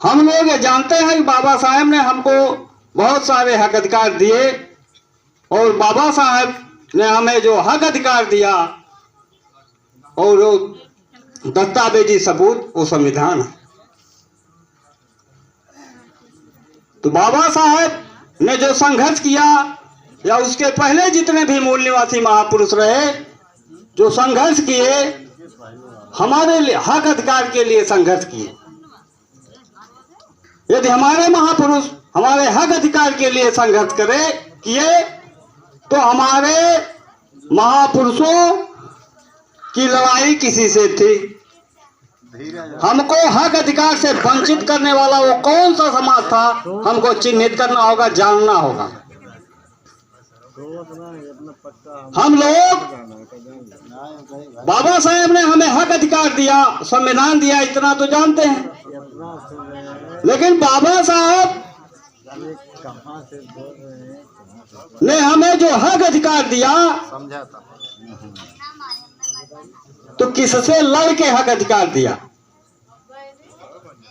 हम लोग ये जानते हैं कि बाबा साहेब ने हमको बहुत सारे हक अधिकार दिए और बाबा साहेब ने हमें जो हक अधिकार दिया और वो दस्तावेजी सबूत वो संविधान है। तो बाबा साहेब ने जो संघर्ष किया या उसके पहले जितने भी मूल निवासी महापुरुष रहे जो संघर्ष किए, हमारे लिए हक अधिकार के लिए संघर्ष किए। यदि हमारे महापुरुष हमारे हक अधिकार के लिए संघर्ष किए तो हमारे महापुरुषों की लड़ाई किसी से थी। हमको हक अधिकार से वंचित करने वाला वो कौन सा समाज था, हमको चिन्हित करना होगा, जानना होगा। हम लोग, बाबा साहेब ने हमें हक अधिकार दिया, संविधान दिया, इतना तो जानते हैं। लेकिन बाबा साहब ने हमें जो हक अधिकार दिया तो किससे लड़ के हक अधिकार दिया?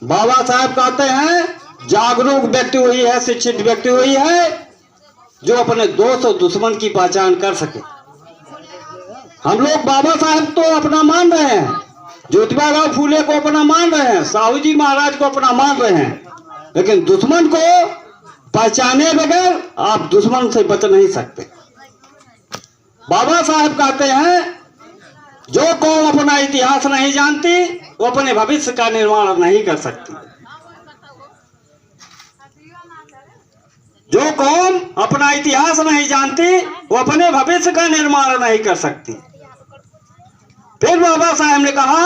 बाबा साहब कहते हैं जागरूक व्यक्ति वही है, शिक्षित व्यक्ति वही है जो अपने दोस्त और दुश्मन की पहचान कर सके। हम लोग बाबा साहब तो अपना मान रहे हैं, ज्योतिबा राव फूले को अपना मान रहे हैं, साहू जी महाराज को अपना मान रहे हैं, लेकिन दुश्मन को पहचाने बगैर आप दुश्मन से बच नहीं सकते। बाबा साहब कहते हैं जो कौम अपना इतिहास नहीं जानती वो अपने भविष्य का निर्माण नहीं कर सकती। जो कौम अपना इतिहास नहीं जानती वो अपने भविष्य का निर्माण नहीं कर सकती। फिर बाबा साहब ने कहा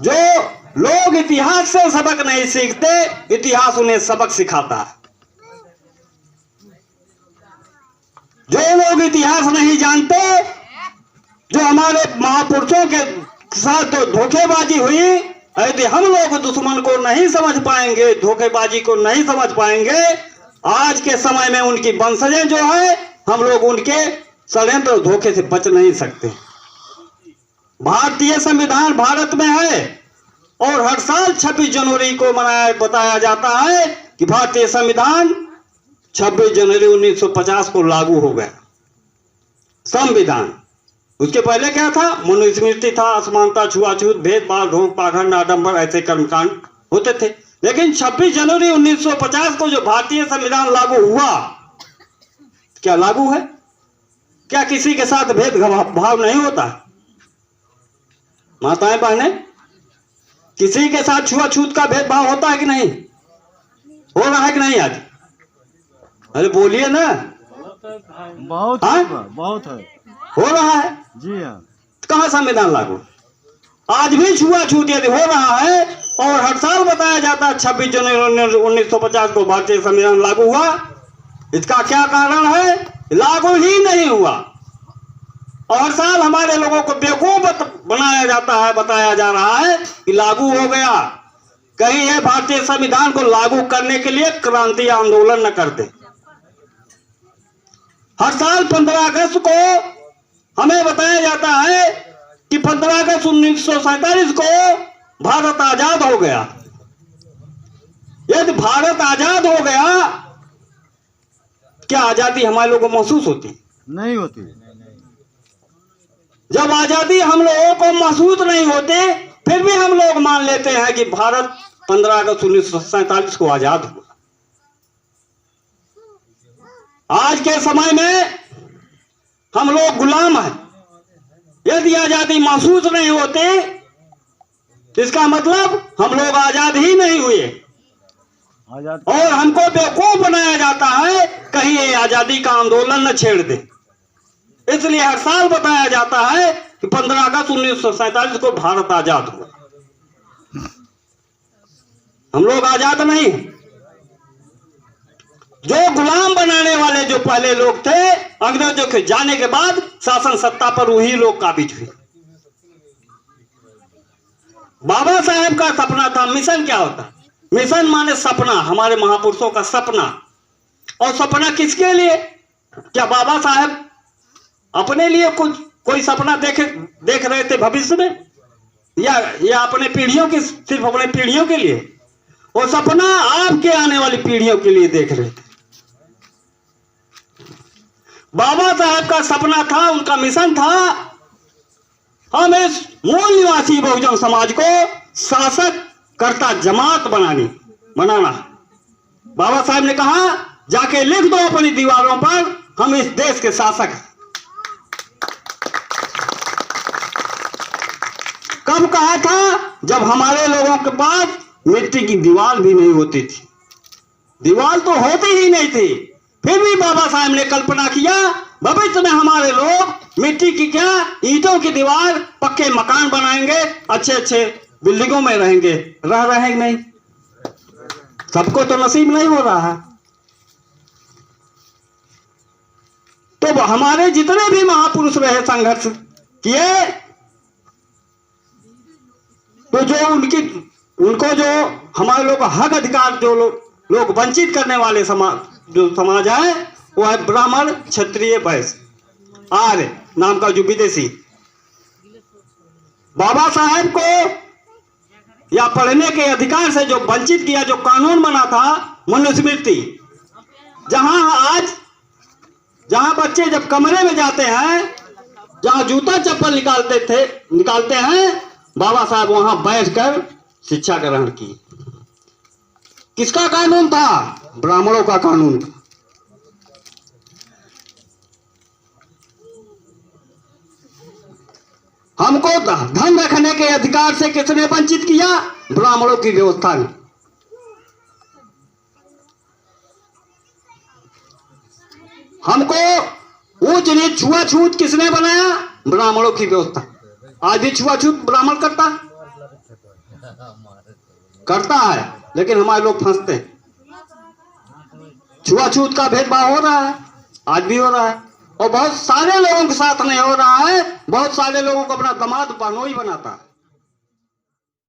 जो लोग इतिहास से सबक नहीं सीखते, इतिहास उन्हें सबक सिखाता है। जो लोग इतिहास नहीं जानते, जो हमारे महापुरुषों के साथ तो धोखेबाजी हुई, यदि हम लोग दुश्मन को नहीं समझ पाएंगे, धोखेबाजी को नहीं समझ पाएंगे, आज के समय में उनकी वंशजें जो है, हम लोग उनके षड्यंत्र और धोखे से बच नहीं सकते। भारतीय संविधान भारत में है और हर साल 26 जनवरी को बताया जाता है कि भारतीय संविधान 26 जनवरी 1950 को लागू हो गया। संविधान, उसके पहले क्या था? मनुस्मृति था, असमानता, छुआछूत, भेदभाव, ढोंग, पाखंड, आडंबर ऐसे कर्मकांड होते थे। लेकिन 26 जनवरी 1950 को जो भारतीय संविधान लागू हुआ, क्या लागू है? क्या किसी के साथ भेदभाव नहीं होता? माताएं बहनें, किसी के साथ छुआछूत का भेदभाव होता है कि नहीं? हो रहा है कि नहीं? आज अरे बोलिए ना। बहुत है हो रहा है जी हाँ। कहाँ संविधान लागू? आज भी छुआछूत यदि हो रहा है और हर साल बताया जाता है 26 जनवरी 1950 को भारतीय संविधान लागू हुआ, इसका क्या कारण है? लागू ही नहीं हुआ। और हर साल हमारे लोगों को बेवकूफ बनाया जाता है, बताया जा रहा है कि लागू हो गया। कहीं ये भारतीय संविधान को लागू करने के लिए क्रांति आंदोलन न करते। हर साल 15 अगस्त को हमें बताया जाता है कि 15 अगस्त 1947 को भारत आजाद हो गया। यदि भारत आजाद हो गया, क्या आजादी हमारे लोगों को महसूस होती? नहीं होती। जब आजादी हम लोगों को महसूस नहीं होते, फिर भी हम लोग मान लेते हैं कि भारत 15 अगस्त 1947 को आजाद हुआ। आज के समय में हम लोग गुलाम हैं। यदि आजादी महसूस नहीं होते, इसका मतलब हम लोग आजाद ही नहीं हुए और हमको बेवकूफ बनाया जाता है कहीं ये आजादी का आंदोलन न छेड़ दे। इसलिए हर साल बताया जाता है कि 15 अगस्त 1947 को भारत आजाद हुआ। हम लोग आजाद नहीं। जो गुलाम बनाने वाले जो पहले लोग थे, अंग्रेजों के जाने के बाद शासन सत्ता पर वही लोग काबिज हुए। बाबा साहेब का सपना था। मिशन क्या होता? मिशन माने सपना, हमारे महापुरुषों का सपना। और सपना किसके लिए? क्या बाबा साहेब अपने लिए कोई सपना देख रहे थे भविष्य में? या अपने पीढ़ियों के, सिर्फ अपने पीढ़ियों के लिए, वो सपना आपके आने वाली पीढ़ियों के लिए देख रहे थे। बाबा साहब का सपना था, उनका मिशन था, हम इस मूल निवासी बहुजन समाज को शासक कर्ता जमात बनाना। बाबा साहब ने कहा, जाके लिख दो अपनी दीवारों पर, हम इस देश के शासक हैं। कब कहा था? जब हमारे लोगों के पास मिट्टी की दीवार भी नहीं होती थी, दीवार तो होती ही नहीं थी। फिर भी बाबा साहब ने कल्पना किया, भविष्य में हमारे लोग मिट्टी की क्या, ईंटों की दीवार, पक्के मकान बनाएंगे, अच्छे अच्छे बिल्डिंगों में रहेंगे। रह रहे हैं नहीं? सबको तो नसीब नहीं हो रहा है। तो हमारे जितने भी महापुरुष रहे, संघर्ष किए, तो जो उनको जो हमारे लोग हक अधिकार, जो लोग वंचित करने वाले जो समाज है, वो है ब्राह्मण, क्षत्रिय, वैश्य, आर्य नाम का जो विदेशी। बाबा साहेब को या पढ़ने के अधिकार से जो वंचित किया, जो कानून बना था मनुस्मृति, जहां बच्चे जब कमरे में जाते हैं, जहां जूता चप्पल निकालते हैं, बाबा साहब वहां बैठकर शिक्षा ग्रहण की। किसका कानून था? ब्राह्मणों का कानून था। हमको धन रखने के अधिकार से किसने वंचित किया? ब्राह्मणों की व्यवस्था ने। हमको ऊंच नीच छुआछूत किसने बनाया? ब्राह्मणों की व्यवस्था। आज भी छुआछूत ब्राह्मण करता है, लेकिन हमारे लोग फंसते हैं। छुआछूत का भेदभाव हो रहा है, आज भी हो रहा है, और बहुत सारे लोगों के साथ नहीं हो रहा है। बहुत सारे लोगों को अपना दामाद पनोई बनाता है।